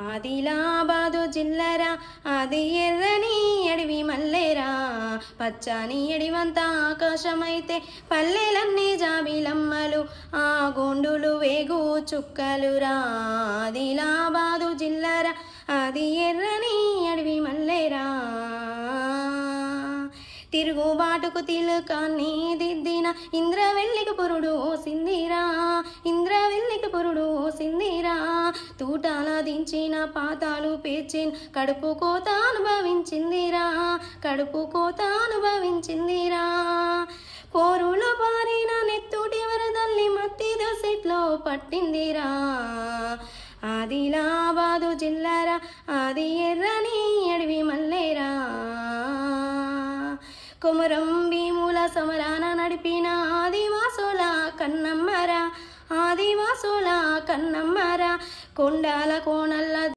ఆదిలాబాదు జిల్లరా అది ఎర్రని అడవి మల్లెరా పచ్చని ఎడివంత ఆకాశమైతే పల్లెలన్నీ జాబిలమ్మలు ఆ గోండులు వేగు చుక్కలురా ఆదిలాబాదు జిల్లరా అది ఎర్రని అడవి మల్లెరా తిరుగుబాటుకు తిలకాన్ని దిద్దిన ఇంద్రవెల్లికి పురుడు ఓసిందిరా ఇంద్రవెల్లికి పురుడు ఓసిందిరా తూటాల దించిన పాతాలు పేర్చిన కడుపు కోత అనుభవించిందిరా కడుపు కోత అనుభవించిందిరా పోరులో పారిన నెత్తుటి వరదల్లి మత్తి దోసెట్లో పట్టిందిరా ఆదిలాబాదు జిల్లరా అది ఎర్రని అడవి మల్లెరా కొమరం భీముల సమరాన నడిపిన ఆదివాసుల కన్నమ్మరా ఆదివాసుల కన్నమ్మరా కొండాల కోణల్ల